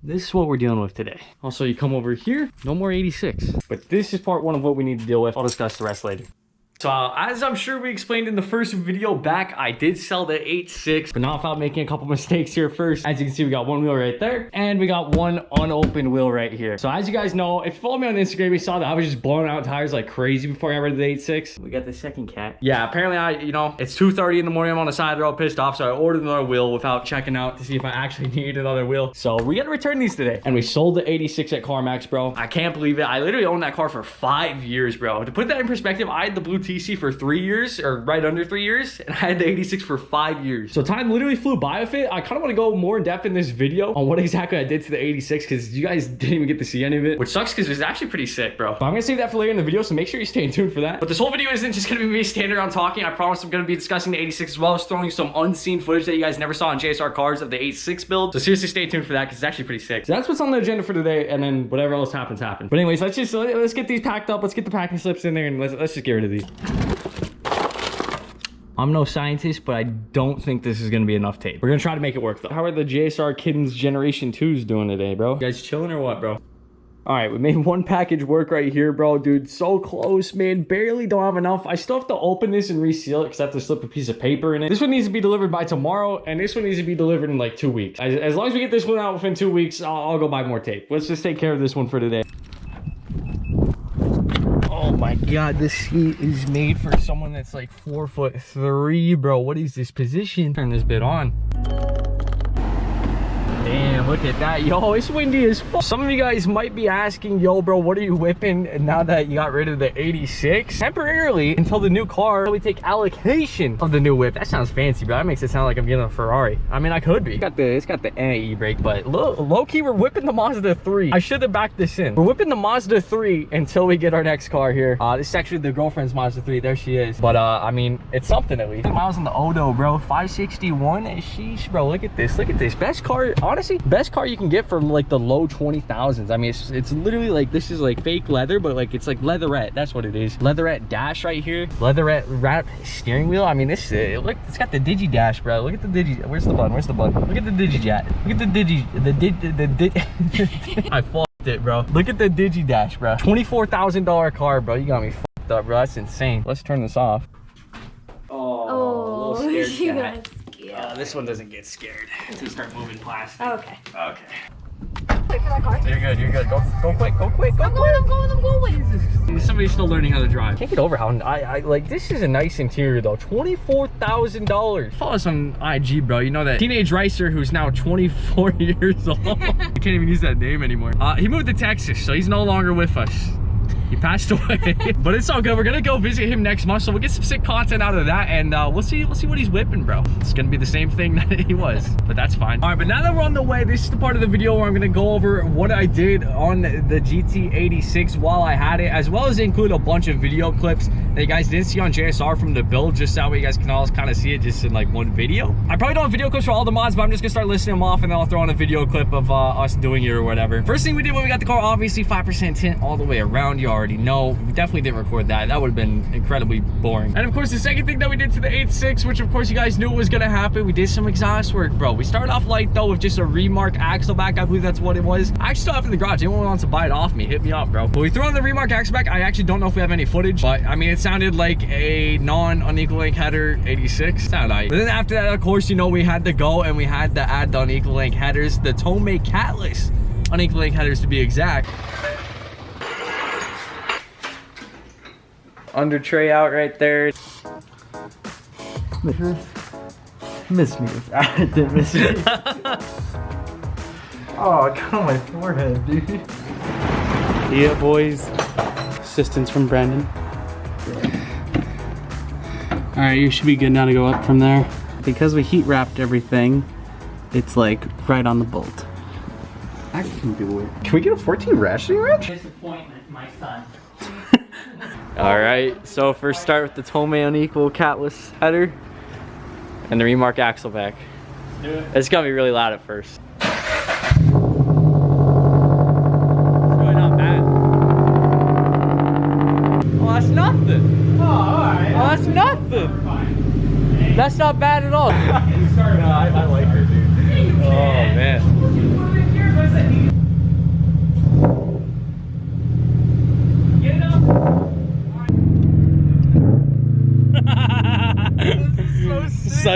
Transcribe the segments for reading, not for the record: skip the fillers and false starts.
this is what we're dealing with today. Also, you come over here, no more 86. But this is part one of what we need to deal with. I'll discuss the rest later. So as I'm sure we explained in the first video back, I did sell the 86, but not without making a couple mistakes here first. As you can see, we got one wheel right there, and we got one unopened wheel right here. So as you guys know, if you follow me on Instagram, you saw that I was just blowing out tires like crazy before I got rid of the 86. We got the second cat. Yeah, apparently it's 2:30 in the morning. I'm on the side of the road pissed off, so I ordered another wheel without checking out to see if I actually need another wheel. So we gotta return these today. And we sold the 86 at CarMax, bro. I can't believe it. I literally owned that car for 5 years, bro. To put that in perspective, I had the blue TC for 3 years, or right under 3 years, and I had the 86 for 5 years. So time literally flew by with it. I kind of want to go more in depth in this video on what exactly I did to the 86, because you guys didn't even get to see any of it, which sucks because it's actually pretty sick, bro. But I'm gonna save that for later in the video, so make sure you stay tuned for that. But this whole video isn't just gonna be me standing around talking. I promise I'm gonna be discussing the 86 as well as throwing some unseen footage that you guys never saw on JSR Cars of the 86 build. So seriously, stay tuned for that because it's actually pretty sick. So that's what's on the agenda for today, and then whatever else happens. But anyways, let's get these packed up. Let's get the packing slips in there, and let's just get rid of these. I'm no scientist, but I don't think this is gonna be enough tape. We're gonna try to make it work though. How are the JSR Kittens Generation 2s doing today, bro? You guys chilling or what, bro? All right, we made one package work right here, bro. Dude, so close, man. Barely don't have enough. I still have to open this and reseal it because I have to slip a piece of paper in it. This one needs to be delivered by tomorrow, and this one needs to be delivered in like 2 weeks. As long as we get this one out within 2 weeks, I'll go buy more tape. Let's just take care of this one for today. Oh my god, this seat is made for someone that's like 4'3", bro. What is this position? Turn this bit on. Damn, look at that. Yo, it's windy as fuck. Some of you guys might be asking, yo, bro, what are you whipping now that you got rid of the 86? Temporarily, until the new car, we take allocation of the new whip. That sounds fancy, bro. That makes it sound like I'm getting a Ferrari. I mean, I could be. It's got the e-brake, but low-key, we're whipping the Mazda 3. I should have backed this in. We're whipping the Mazda 3 until we get our next car here. This is actually the girlfriend's Mazda 3. There she is. But, I mean, it's something at least. Miles on the Odo, bro. 561. Sheesh, bro. Look at this. Look at this. Best car, honestly, best car you can get for like the low 20,000s. I mean, it's literally like, this is like fake leather, but like it's like leatherette. That's what it is. Leatherette dash right here. Leatherette wrap steering wheel. I mean, this look, it's got the digi dash, bro. Look at the digi. Where's the button? Where's the button? Look at the digi jet. Look at the I fucked it, bro. Look at the digi dash, bro. $24,000 car, bro. You got me fucked up, bro. That's insane. Let's turn this off. Oh, a little scared cat. Yeah, this one doesn't get scared until you start moving plastic. Oh, okay. Okay. Wait for that car. You're good, you're good. Go quick, go quick, go quick. I'm going. Somebody's still learning how to drive. Can't get over how I like, this is a nice interior though. $24,000. Follow us on IG, bro. You know that teenage racer who's now 24 years old. I can't even use that name anymore. He moved to Texas, so he's no longer with us. He passed away. But it's all good. We're gonna go visit him next month, so we'll get some sick content out of that, and we'll see what he's whipping, bro. It's gonna be the same thing that he was, but that's fine. All right, but now that we're on the way, this is the part of the video where I'm gonna go over what I did on the GT86 while I had it, as well as include a bunch of video clips that you guys didn't see on JSR from the build, just that way you guys can all kind of see it just in like one video. I probably don't have video clips for all the mods, but I'm just gonna start listing them off, and then I'll throw on a video clip of us doing it or whatever. First thing we did when we got the car, obviously 5% tint all the way around. You already know. We definitely didn't record that. That would have been incredibly boring. And of course, the second thing that we did to the 86, which of course you guys knew was gonna happen, we did some exhaust work, bro. We started off light though with just a Remark axle back. I believe that's what it was. I actually still have it in the garage. Anyone wants to buy it off me, hit me up, bro. But we threw on the Remark axle back. I actually don't know if we have any footage, but I mean, it sounded like a non-unequal link header 86. Sounded right. But then after that, of course, you know, we had to go and we had to add the unequal link headers, the Tomei Catalyst unequal link headers to be exact. Under tray out right there. Miss me. I did miss me. Oh, it got on my forehead, dude. Yeah, boys. Assistance from Brandon. All right, you should be good now to go up from there. Because we heat wrapped everything, it's like right on the bolt. I can do it. Can we get a 14 rationing wrench? Disappointment, my son. All right, so first start with the Tomei unequal catless header and the Remark axle back. It's gonna be really loud at first. It's really not bad. Oh, that's nothing. Oh, all right. Oh, that's nothing. That's not bad at all. I like her, dude. Oh man.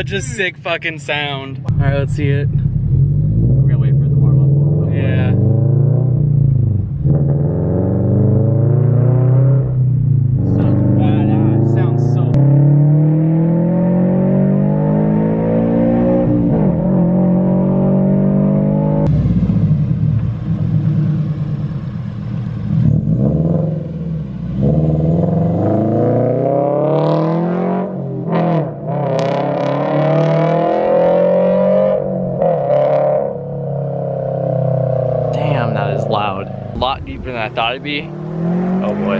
such a sick fucking sound. All right, let's see it. We're gonna wait for it to warm up a little bit. Yeah. Sounds badass. Sounds so. Damn, that is loud. A lot deeper than I thought it'd be. Oh boy.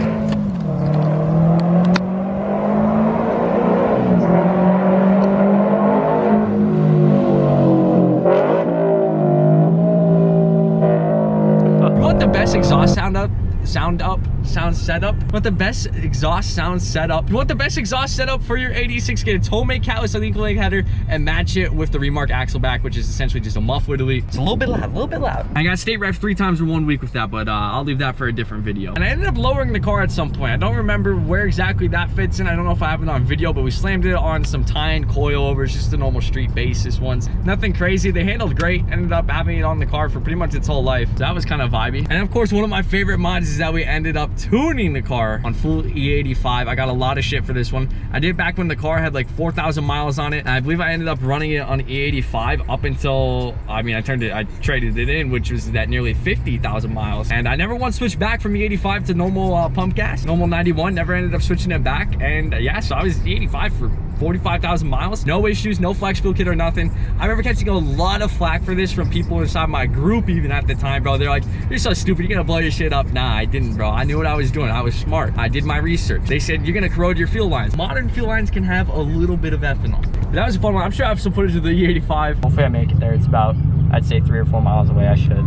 You want the best exhaust setup? You want the best exhaust sound setup? You want the best exhaust setup for your 86? Get a Tomei catless unequal link header and match it with the Remark axle back, which is essentially just a muffler delete. It's a little bit loud, I got state rev 3 times in 1 week with that, but I'll leave that for a different video. And I ended up lowering the car at some point. I don't remember where exactly that fits in. I don't know if I have it on video, but we slammed it on some tie-in coilovers, just a normal street basis ones. Nothing crazy. They handled great. Ended up having it on the car for pretty much its whole life. So that was kind of vibey. And of course, one of my favorite mods is that we ended up tuning the car on full E85. I got a lot of shit for this one. I did back when the car had like 4,000 miles on it. And I believe I ended up running it on E85 up until, I mean, I traded it in, which was that nearly 50,000 miles. And I never once switched back from E85 to normal pump gas, normal 91, never ended up switching it back. And yeah, so I was E85 for 45,000 miles, no issues, no flex fuel kit or nothing. I remember catching a lot of flack for this from people inside my group even at the time, bro. They're like, you're so stupid, you're gonna blow your shit up. Nah, I didn't, bro. I knew what I was doing. I was smart. I did my research. They said you're gonna corrode your fuel lines. Modern fuel lines can have a little bit of ethanol. But that was a fun one. I'm sure I have some footage of the E85. Hopefully I make it there. It's about, I'd say 3 or 4 miles away. I should.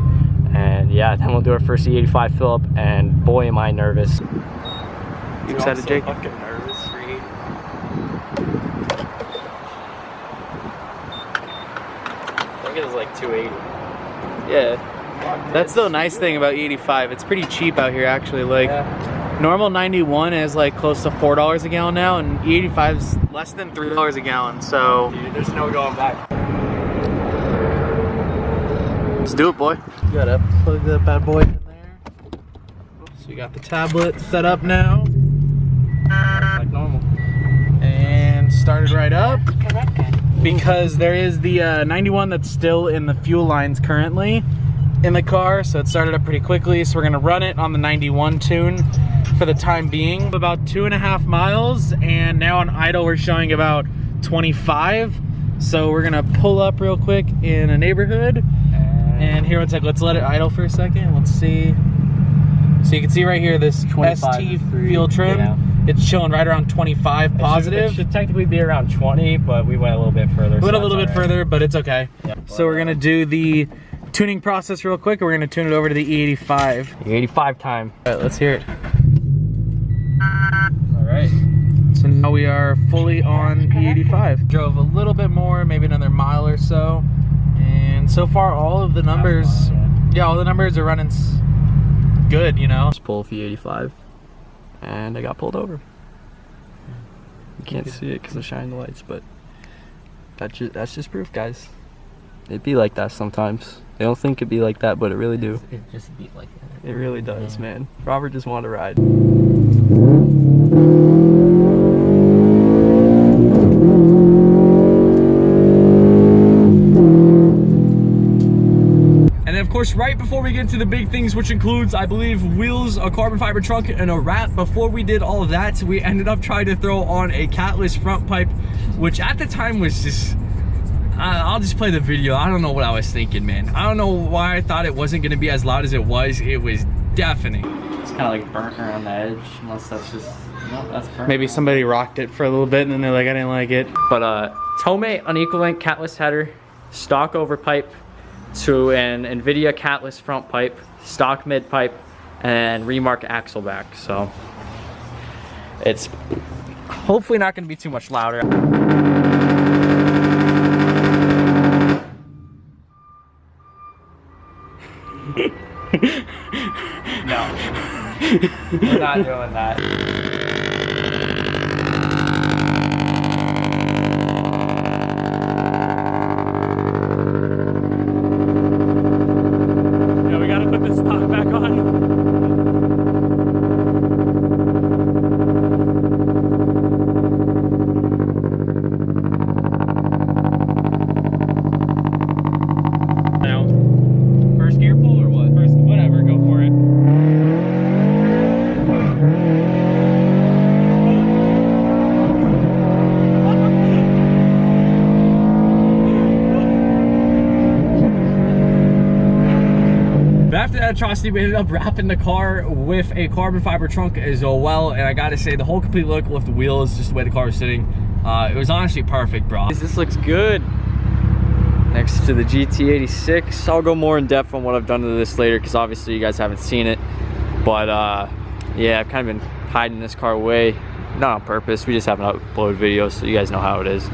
And yeah, then we'll do our first E85 fill up, and boy am I nervous. You excited, Jake? Fucking nervous, Reed. I think it was like 280. Yeah. That's the nice thing about E85. It's pretty cheap out here, actually. Like, normal 91 is like close to $4 a gallon now, and E85 is less than $3 a gallon. So dude, there's no going back. Let's do it, boy. You gotta plug that bad boy in there. So we got the tablet set up now. Like normal. And started right up. Because there is the 91 that's still in the fuel lines currently in the car, so it started up pretty quickly. So we're gonna run it on the 91 tune for the time being. About 2.5 miles, and now on idle we're showing about 25. So we're gonna pull up real quick in a neighborhood. And here, one sec, let's let it idle for a second. Let's see. So you can see right here this ST fuel trim. Yeah. It's chilling right around 25 positive. It should technically be around 20, but we went a little bit further. We went a little bit further, but it's okay. Yeah. So we're gonna do the tuning process real quick, and we're gonna tune it over to the E85. E85 time. All right, let's hear it. All right. So now we are fully on E85. Drove a little bit more, maybe another mile or so. And so far, all of the numbers, all the numbers are running good, you know. Just pull E85, and I got pulled over. You can't see it because of shining the lights, but that's just proof, guys. It'd be like that sometimes. They don't think it'd be like that, but it really do. It just be like that. It really does, man. Robert just wanted to ride. And of course, right before we get into the big things, which includes, I believe, wheels, a carbon fiber trunk, and a wrap, before we did all of that, we ended up trying to throw on a catless front pipe, which at the time was just, I'll just play the video. I don't know what I was thinking, man. I don't know why I thought it wasn't gonna be as loud as it was. It was deafening. It's kind of like burnt around the edge, unless that's just, no, that's burnt. Maybe somebody rocked it for a little bit, and then they're like, I didn't like it. But Tomei unequal link catless header, stock over pipe, to an NVIDIA catless front pipe, stock mid pipe, and Remark axle back. So it's hopefully not going to be too much louder. No, we're not doing that. But after that atrocity, we ended up wrapping the car with a carbon fiber trunk as well. And I gotta say, the whole complete look with the wheels, just the way the car was sitting, it was honestly perfect, bro. This looks good. Next to the GT86. I'll go more in depth on what I've done to this later, because obviously you guys haven't seen it. But yeah, I've kind of been hiding this car away, not on purpose. We just haven't uploaded videos, so you guys know how it is.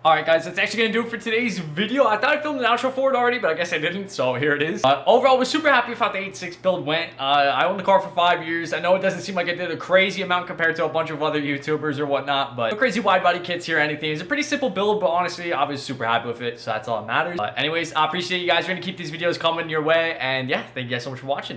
Alright guys, that's actually gonna do it for today's video. I thought I filmed an outro for it already, but I guess I didn't, so here it is. Overall, I was super happy with how the 86 build went. I owned the car for 5 years. I know it doesn't seem like I did a crazy amount compared to a bunch of other YouTubers or whatnot, but no crazy wide body kits here or anything. It's a pretty simple build, but honestly, I was super happy with it, so that's all that matters. Anyways, I appreciate you guys. We're gonna keep these videos coming your way, and yeah, thank you guys so much for watching.